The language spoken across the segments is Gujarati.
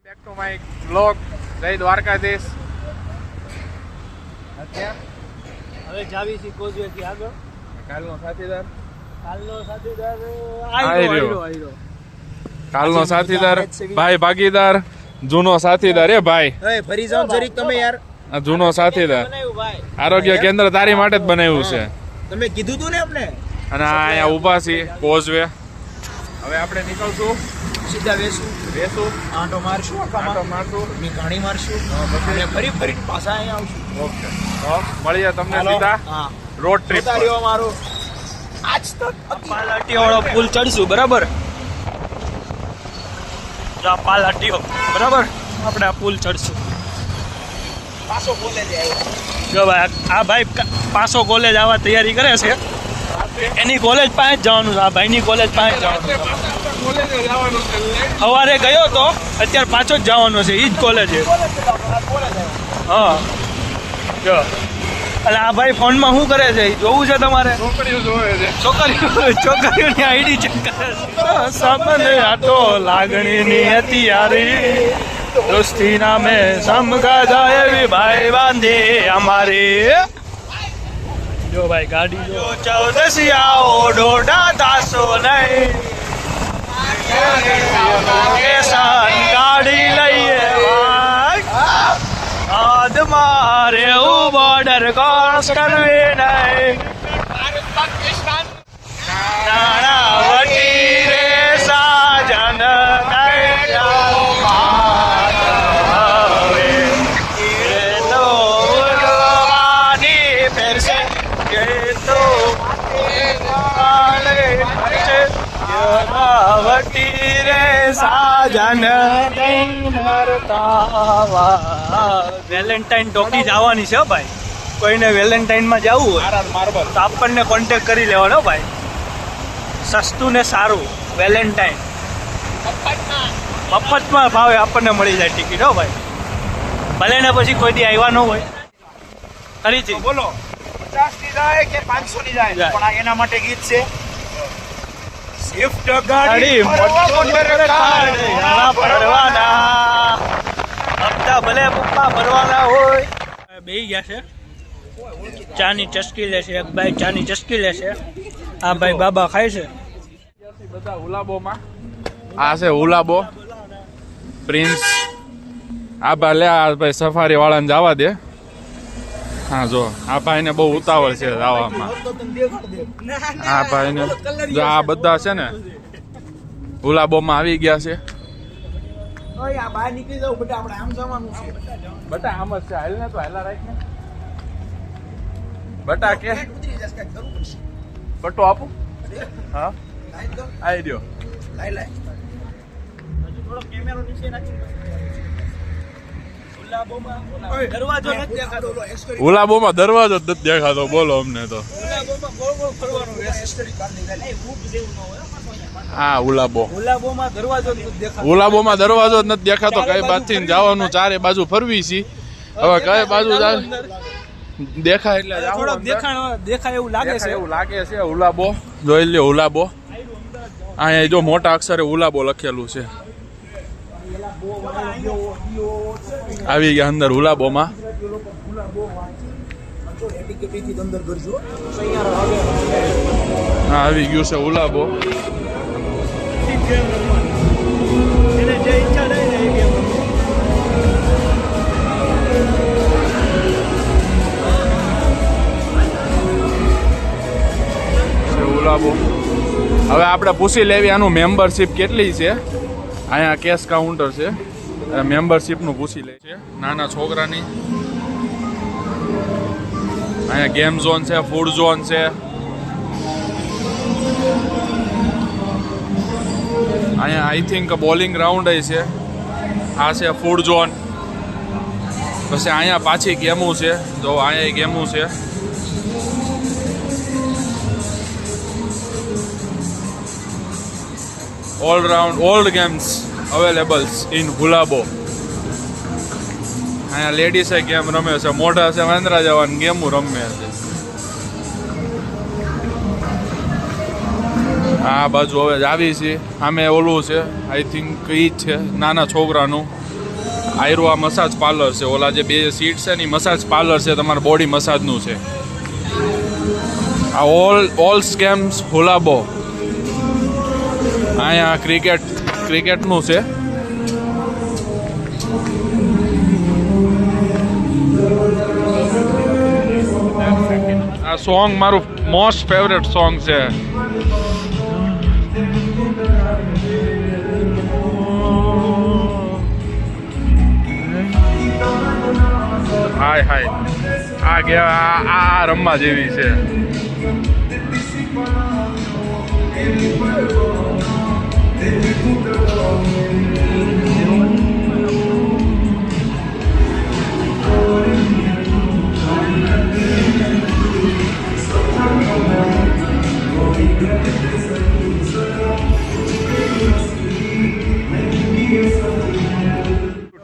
Back to my blog. જય દ્વારકાધીશ. હવે જાવી છે કોઝવે થી આગળ. કાલનો સાથીદાર કાલનો સાથીદાર ભાઈ ભાગીદાર જૂનો સાથીદાર એ ભાઈ ફરી જાવ જરીક તમે યાર. આ જૂનો સાથીદાર આરોગ્ય કેન્દ્ર તારી માટે જ બનાવ્યું છે. તમે કીધું તું ને આપણે. અને આ અહીંયા ઊભા છીએ કોઝવે. હવે આપણે નીકળશું સીધા વેસું આંટો મારશું ની ઘાણી મારશું અને ફરી પાછા અહીંયા આવશું. ઓકે તો મળીએ તમને સીધા રોડ ટ્રીપ પર. મારો આજ તો પાલાટી વાળો પુલ ચડશું બરાબર. પાલાટીઓ બરાબર આપણે આ પુલ ચડશું. પાછો કોલેજ આવ્યો આ ભાઈ પાછો કોલેજ આવવા તૈયારી કરે છે. એની કોલેજ પાસે જ જવાનું છે. આ ભાઈની કોલેજ પાસે જવાનું. સવારે ગયો તો અત્યારે પાછો જ જવાનો છે. એ જ કોલેજ છે. હા એટલે આ ભાઈ ફોનમાં શું કરે છે જોવું છે તમારે? છોકરીઓની આઈડી ચેક કરે છે. સામને આટો લાગણીની હથિયારી દોસ્તી નામે સમકા જાય એવી ભાઈ બાંધી અમારી. જો ભાઈ ગાડી જો 14 આવો ડોડા દાસો નહીં ગાડી લઈએ આદ મારે બોર્ડર ક્રોસ કરવી નહીં. નાણાવટી રે સાજન વેલેન્ટાઇન ટોકી જવાની છે ભાઈ. કોઈને વેલેન્ટાઇનમાં જવું હોય તો આપણને કોન્ટેક્ટ કરી લેવાનો ભાઈ. સસ્તું ને સારું વેલેન્ટાઇન મફતમાં ભાવે આપણને મળી જાય ટિકિટ. હો ભાઈ ભલે ને પછી કોઈ દી આવ્યા ન હોય. ખરીજી બોલો 50 ની જાય કે 500 ની જાય પણ એના માટે ગીત છે. સ્વિફ્ટ ગાડી ભરવાના હપ્તા ભલે પપ્પા ભરવાના હોય. બેહી ગયા છે. ચાની ચસ્કી લેશે. એક ભાઈ ચાની ચસ્કી લેશે. આ ભાઈ બાબા ખાય છે. બધા ઉલાબોમાં આ છે ઉલાબો પ્રિન્સ. આ ભાઈ લે આ ભાઈ સફારી વાળાને જવા દે. હા જો આ ભાઈને બહુ ઉતાવળ છે જવામાં. આ ભાઈને જો આ બધા છે ને ઉલાબોમાં આવી ગયા છે. બહાર નીકળી જાવ બેટા આપણે આમ જવાનું છે. બટા આમ જ છે. હાલ ને તો હાલા રાખ ને બટા કે બટો આપું. હા આવી દો. થોડો કેમેરો નીચે નાખી. ઉલાબોમાં દરવાજો જ નથી દેખાતો. બોલો અમને તો હા ઉલાબોમાં દરવાજો જ નથી દેખાતો. કઈ બાજુથી જવાનું ચારે બાજુ ફરવી છી. હવે કઈ બાજુ દેખાય એટલે દેખાય એવું લાગે છે. ઉલાબો જોઈ લ્યો. ઉલાબો અહીંયા જો મોટા અક્ષરે ઉલાબો લખેલું છે. આવી ગયા અંદર ઉલાબોમાં. હા આવી ગયું છે ઉલાબો. ઉલાબો હવે આપણે પૂછી લેવી આનું મેમ્બરશિપ કેટલી છે. અહીંયા કેશ કાઉન્ટર છે. મેમ્બરશિપનું પૂછી લે છે નાના છોકરાની. અહીંયા ગેમ ઝોન છે, ફૂડ ઝોન છે. અહીંયા આઈ થિંક બોલિંગ ગ્રાઉન્ડ છે. આ છે ફૂડ ઝોન. પછી અહીંયા પાછી ગેમો છે. જો અહીંયા ગેમો છે. All round old games availables in હુલાબો. અહીંયા લેડીઝે ગેમ રમે છે. મોઢા છે વાંદરા જવાની ગેમો રમે છે. આ બાજુ હવે જ આવી છે. સામે ઓલું છે આઈ થિંક ઈ જ છે નાના છોકરાનું આયરો આ મસાજ પાર્લર છે. ઓલા જે બે સીટ છે ને મસાજ પાર્લર છે, તમારા બોડી મસાજનું છે. આ ઓલ સ્કેમ્સ હુલાબો. અહીંયા ક્રિકેટનું છે. આ સોંગ મારું મોસ્ટ ફેવરેટ સોંગ છે. હાય હાય આ ગયા આ રમવા જેવી છે.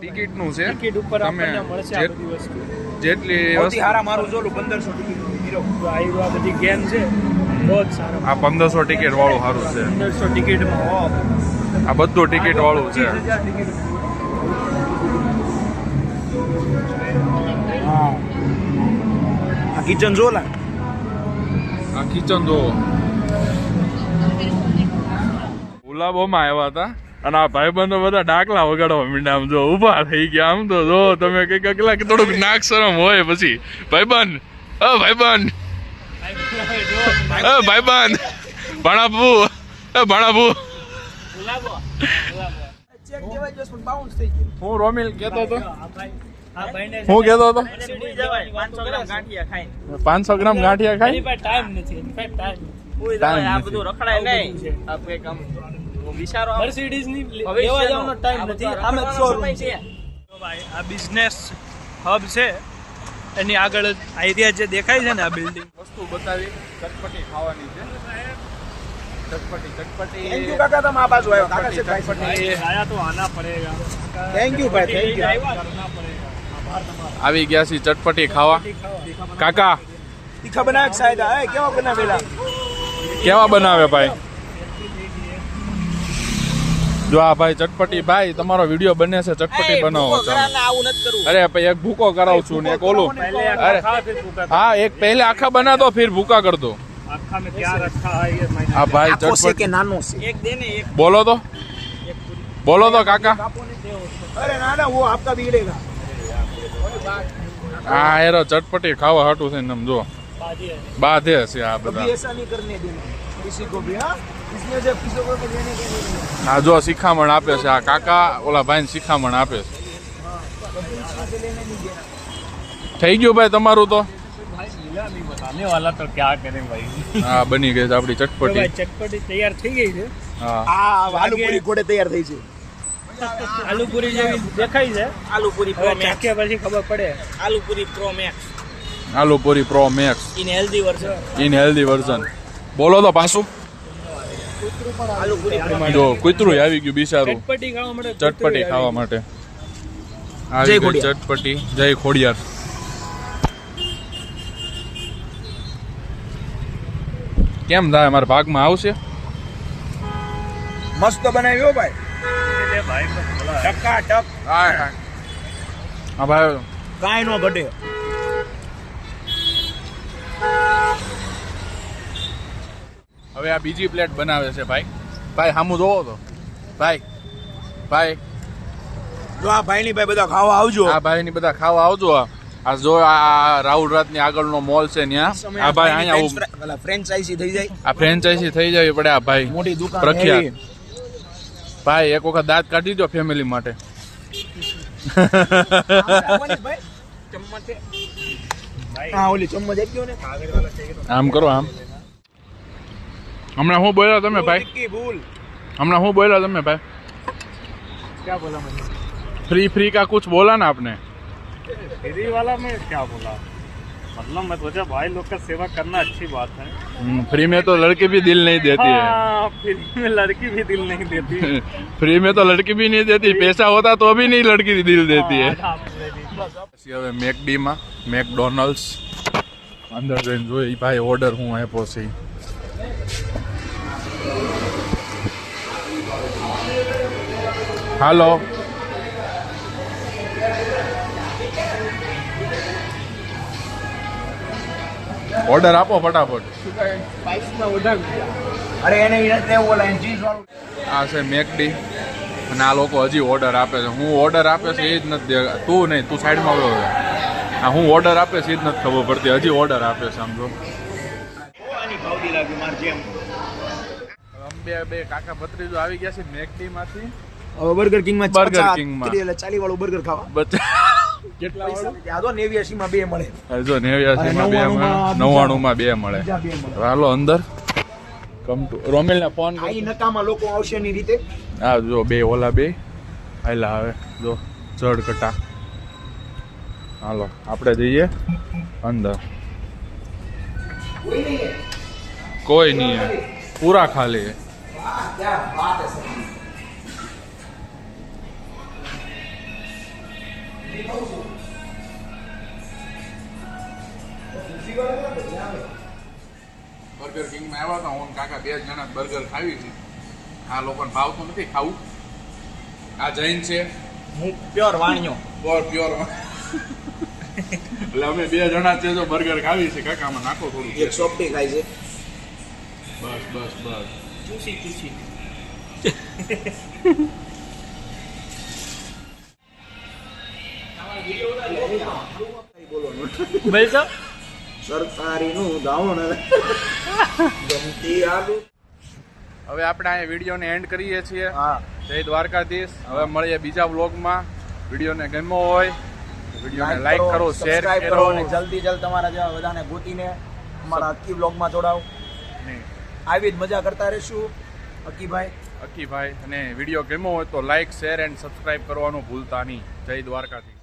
ટિકિટનું છે. ટિકિટ ઉપર આપણને મળશે આ બધી વસ્તુ. જેટલી સૌથી હારા મારું જોલું 1500 ટિકિટ હીરો આ બધી ગેમ છે બહુ જ સારો. આ 1500 ટિકિટ વાળું સારું છે. 1500 ટિકિટમાં આ બધું ટિકિટ વાળું છે. આ કિચન જો લા, આ કિચન જો ગુલાબોમાં આવ્યા હતા અને આ ભાઈબંધો બધા ડાકલા વગાડવા મીંડા. આમ જો ઊભા થઈ ગયા. આમ તો જો તમે કઈક અગલા કે થોડુંક નાક શરમ હોય પછી ભાઈબંધ ભાઈબંધ ભાઈબંધ ભાણાભુ ભાણાભુ. હું રોમિલ કેતો હતો. હું કેતો હતો 500 ગ્રામ ગાંઠિયા ખાઈ. ટાઈમ નથી ટાઈમ આ બધું રખડાય નહીં. આ કોઈ કામ વિચારો મર્સિડીઝ ની લેવા જવાનો ટાઈમ નથી. આમે શોરૂમ છે ભાઈ. આ બિઝનેસ હબ છે. એની આગળ આઈડિયા જે દેખાય છે ને આ બિલ્ડિંગ વસ્તુ બતાવી. ચટપટી ખાવાની છે. ચટપટી થેન્ક યુ કાકા, તમે આ બાજુ આવ્યો. કાકા છે ચટપટી આયા તો આના પડેગા. થેન્ક યુ ભાઈ, થેન્ક યુ. આવી ગયા છે ચટપટી ખાવા. કાકા તીખા બનાવે સાહેબ. એ કેવા બનાવેલા? કેવા બનાવે ભાઈ? જો આ ભાઈ ચટપટી ભાઈ તમારો વિડીયો બને છે. ચટપટી બનાવો છો. આવું નથી કરવું. અરે ભાઈ એક ભૂકો કરાવું છું ને એક ઓલું. અરે હા એક પહેલે આખા બના દો ફિર ભૂકા કર દો. આખા में क्या रखा है ये मैं આ ભાઈ ચટપટી નાનો છે. એક દે ને એક બોલો તો કાકા. અરે ના ના वो आपका बिगड़ेगा. હા એરો ચટપટી ખાવા હાટું છે ને જો બાધે છે આ બધા. ऐसा नहीं करने देना किसी को भी. हां इसमें से किसी को भी देने के नहीं. હા જો શિખામણ આપે છે આ કાકા. ઓલા ભાઈને શિખામણ આપે છે. થઈ ગયું ભાઈ તમારું તો. बताने वाला तो क्या करें भाई. હા બની ગઈ છે આપણી ચટપટી. ચટપટી તૈયાર થઈ ગઈ છે. હા આલુ પૂરી ઘોડે તૈયાર થઈ છે. આલુ પૂરી જેવી દેખાય છે. આલુ પૂરી પ્રો મેક્સ પછી ખબર પડે. આલુ પૂરી પ્રો મેક્સ. આલુ પૂરી pro max in healthy version. બોલો તો પાછું. આલુ પૂરી જો કૂતરું આવી ગયું બિચારું ચટપટી ખાવા માટે. આવી ગઈ ચટપટી. જય ખોડિયાર. કેમ થાય મારા ભાગમાં આવશે? મસ્ત બનાવ્યો ભાઈ. ટકા ટક. હા ભાઈ કાંઈ નો ઘટે. હવે આ બીજી પ્લેટ બનાવે છે ભાઈ. ભાઈ સામું જોવો તો ભાઈ. જો આ ભાઈ ની ભાઈ બધા ખાવા આવજો. આ ભાઈ ની બધા ખાવા આવજો. આ જો આ રાહુલ રાતની આગળનો મોલ છે ત્યાં. આ ભાઈ અહીંયા ફ્રેન્ચાઇઝી થઈ જાય. આ ફ્રેન્ચાઇઝી થઈ જાય પડે. આ ભાઈ મોટી દુકાન પ્રખ્યાત ભાઈ. એક વખત દાંત કાઢી દો ફેમિલી માટે. આમ કરો આમ. હમણાં હું બોલ્યા તમે ભાઈ? हमણાં હું બોલ્યા તમે ભાઈ? क्या बोला मैंने? फ्री का कुछ बोला ना आपने? फ्री वाला में क्या बोला? मतलब मैं सोचा भाई लोग का सेवा करना अच्छी बात है. फ्री में तो लड़की भी दिल नहीं देती है. फ्री में लड़की भी दिल नहीं देती. फ्री में तो लड़की भी नहीं देती. पैसा होता तो भी नहीं लड़की दिल देती है. હવે મેકડીમાં મેકડોનલ્ડ્સ અંદર જઈને જોઈ ભાઈ ઓર્ડર હું આપ્યો છે. હાલો ઓર્ડર આપો ફટાફટ. અરે એને ઓલા ચીઝ વાળું આ છે મેકડી અને આ લોકો હજી ઓર્ડર આપે છે. હું ઓર્ડર આપે છે એ જ નથી તું નહીં, તું સાઈડમાં આવ્યો હવે. હા, હું ઓર્ડર આપે છે એ જ નથી ખબર પડતી. હજી ઓર્ડર આપે છે સમજો. ભાવતી લાગ્યું માર જેમ. બે કાકા ભત્રીજો આવી ગયા છે મેકડી માંથી. હવે બર્ગર કિંગ માં Burger King માં. 40 વાળું બર્ગર ખાવા. કેટલા વાળું? આ તો 89 માં 2 મળે. જો 89 માં 2 મળે, 99 માં 2 મળે. બીજા 2 મળે. હાલો અંદર કમ ટુ રોમેલ ને ફોન આ ઈ નકામા લોકો આવશે ની રીતે. હા જો બે ઓલા બે હાલા આવે જો જડ કટા. હાલો આપણે જઈએ અંદર. કોઈ નહીં હે, પૂરા ખાલી હે. क्या बात है सर. બર્ગર કિંગ માં આવ્યા હતા હું ને કાકા 2 જણા બર્ગર ખાવી છે. આ લોકોને ભાવતું નથી ખાવું. આ જૈન છે હું પ્યોર વાણિયો. પ્યોર એટલે અમે 2 જણા છે જો બર્ગર ખાવી છે. કાકા આમાં નાખો થોડું. એક સોફ્ટી ખાય છે. બસ બસ બસ. ચૂસી ચૂસી. બેસો સરકારી નું દાવણ ગમતી આલુ. હવે આપણે અહીંયા વિડીયોને એન્ડ કરીએ છીએ. હા, જય દ્વારકાધીશ. હવે મળીએ બીજા વ્લોગમાં. વિડીયોને ગમ્યો હોય વિડીયોને લાઈક કરો, શેર સબસ્ક્રાઇબ કરો અને જલ્દી તમારા જેવા બધાને ગોતીને અમારા અક્કી બ્લોગમાં જોડાઓ. નહીં આવી જ મજા કરતા રહીશું. અક્કીભાઈ અક્કીભાઈ. અને વિડીયો ગમ્યો હોય તો લાઈક શેર એન્ડ સબસ્ક્રાઇબ કરવાનું ભૂલતા નહીં. જય દ્વારકાધીશ.